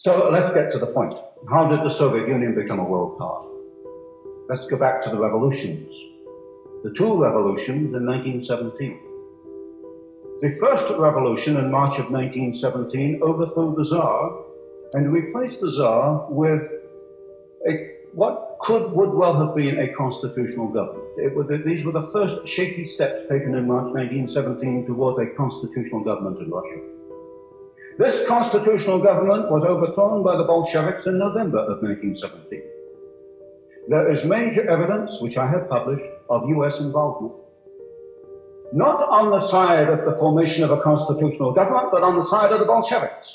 So let's get to the point. How did the Soviet Union become a world power? Let's go back to the revolutions. The two revolutions in 1917. The first revolution in March of 1917 overthrew the Tsar and replaced the Tsar with what would well have been a constitutional government. These were the first shaky steps taken in March 1917 towards a constitutional government in Russia. This constitutional government was overthrown by the Bolsheviks in November of 1917. There is major evidence, which I have published, of US involvement. Not on the side of the formation of a constitutional government, but on the side of the Bolsheviks.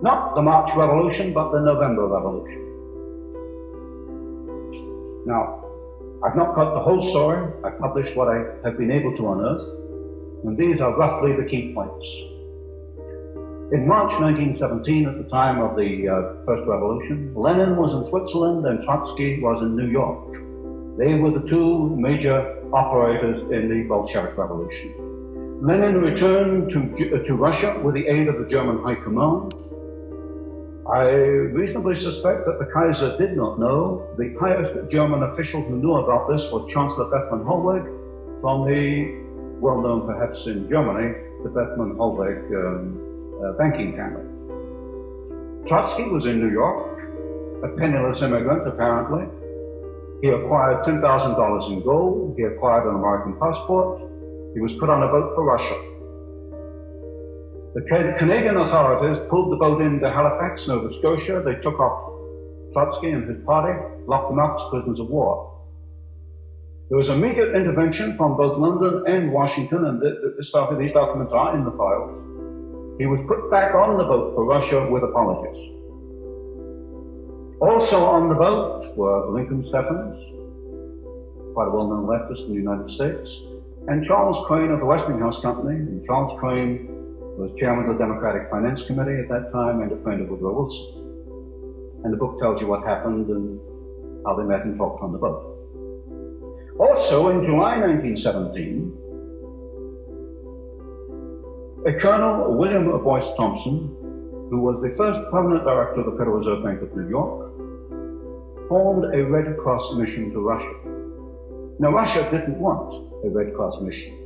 Not the March Revolution, but the November Revolution. Now, I've not got the whole story. I've published what I have been able to unearth, and these are roughly the key points. In March 1917, at the time of the First Revolution, Lenin was in Switzerland and Trotsky was in New York. They were the two major operators in the Bolshevik Revolution. Lenin returned to Russia with the aid of the German High Command. I reasonably suspect that the Kaiser did not know. The highest German official who knew about this was Chancellor Bethmann Hollweg from the, well-known perhaps in Germany, the Bethmann Hollweg banking family. Trotsky was in New York, a penniless immigrant apparently. He acquired $10,000 in gold. He acquired an American passport. He was put on a boat for Russia. The Canadian authorities pulled the boat into Halifax, Nova Scotia. They took off Trotsky and his party, locked them up as prisoners of war. There was immediate intervention from both London and Washington, and these documents are in the files. He was put back on the boat for Russia with apologies. Also on the boat were Lincoln Steffens, quite a well-known leftist in the United States, and Charles Crane of the Westinghouse Company. And Charles Crane was chairman of the Democratic Finance Committee at that time and a friend of Woodrow Wilson. And the book tells you what happened and how they met and talked on the boat. Also in July 1917, a Colonel William Boyce Thompson, who was the first permanent director of the Federal Reserve Bank of New York, formed a Red Cross mission to Russia. Now, Russia didn't want a Red Cross mission.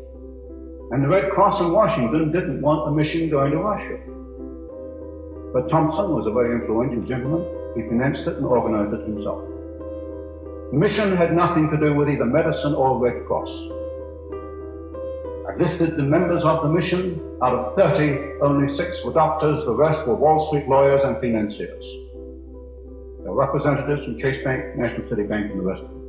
And the Red Cross in Washington didn't want a mission going to Russia. But Thompson was a very influential gentleman. He financed it and organized it himself. The mission had nothing to do with either medicine or Red Cross. I listed the members of the mission. Out of 30, only 6 were doctors. The rest were Wall Street lawyers and financiers. There were representatives from Chase Bank, National City Bank, and the rest of them.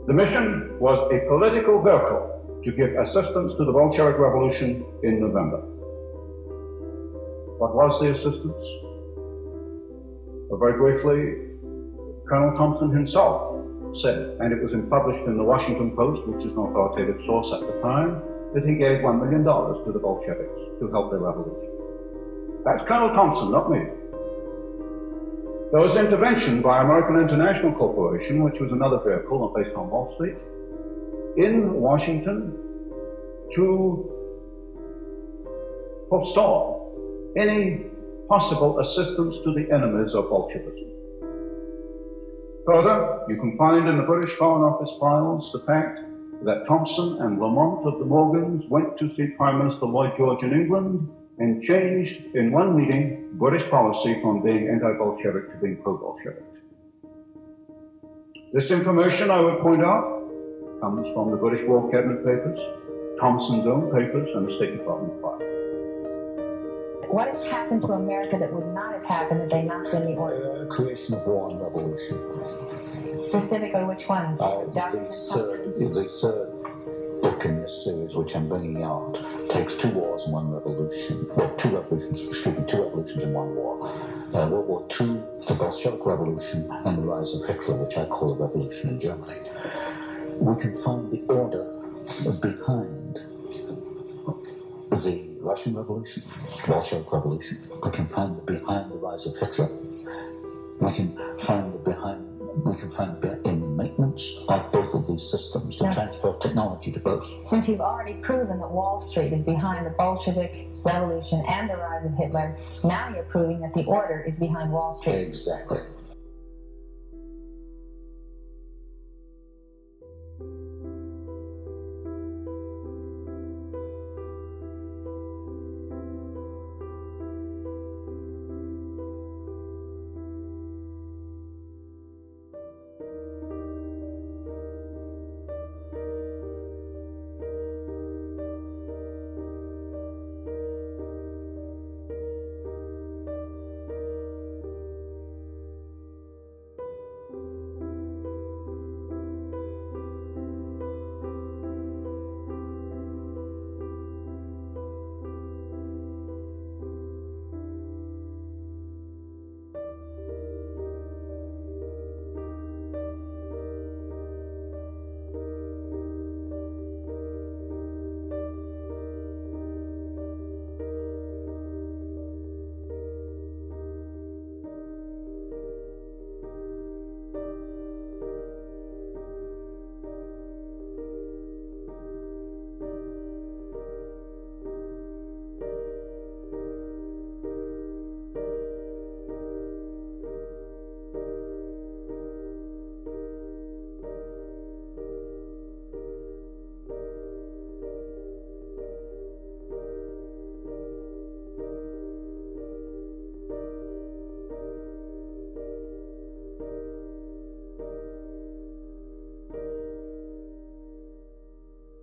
The mission was a political vehicle to give assistance to the Bolshevik Revolution in November. What was the assistance? Well, very briefly, Colonel Thompson himself said, and it was published in the Washington Post, which is an authoritative source at the time, that he gave $1 million to the Bolsheviks to help their revolution. That's Colonel Thompson, not me. There was intervention by American International Corporation, which was another vehicle based on Wall Street, in Washington to forestall any possible assistance to the enemies of Bolshevism. Further, you can find in the British Foreign Office files the fact that Thompson and Lamont of the Morgans went to see Prime Minister Lloyd George in England and changed in one meeting British policy from being anti-Bolshevik to being pro-Bolshevik. This information, I would point out, comes from the British War Cabinet papers, Thompson's own papers, and the State Department file. What has happened to America that would not have happened had they not been the order? Creation of war and revolution. Specifically, which ones? The third book in this series, which I'm bringing out, takes 2 wars and 1 revolution. Well, 2 revolutions and 1 war. World War II, the Bolshevik Revolution, and the rise of Hitler, which I call a revolution in Germany. We can find the order behind the Russian Revolution, Bolshevik Revolution. We can find behind the rise of Hitler. We can find behind we can find in the maintenance of both of these systems, the transfer of technology to both. Since you've already proven that Wall Street is behind the Bolshevik Revolution and the rise of Hitler, now you're proving that the order is behind Wall Street. Exactly.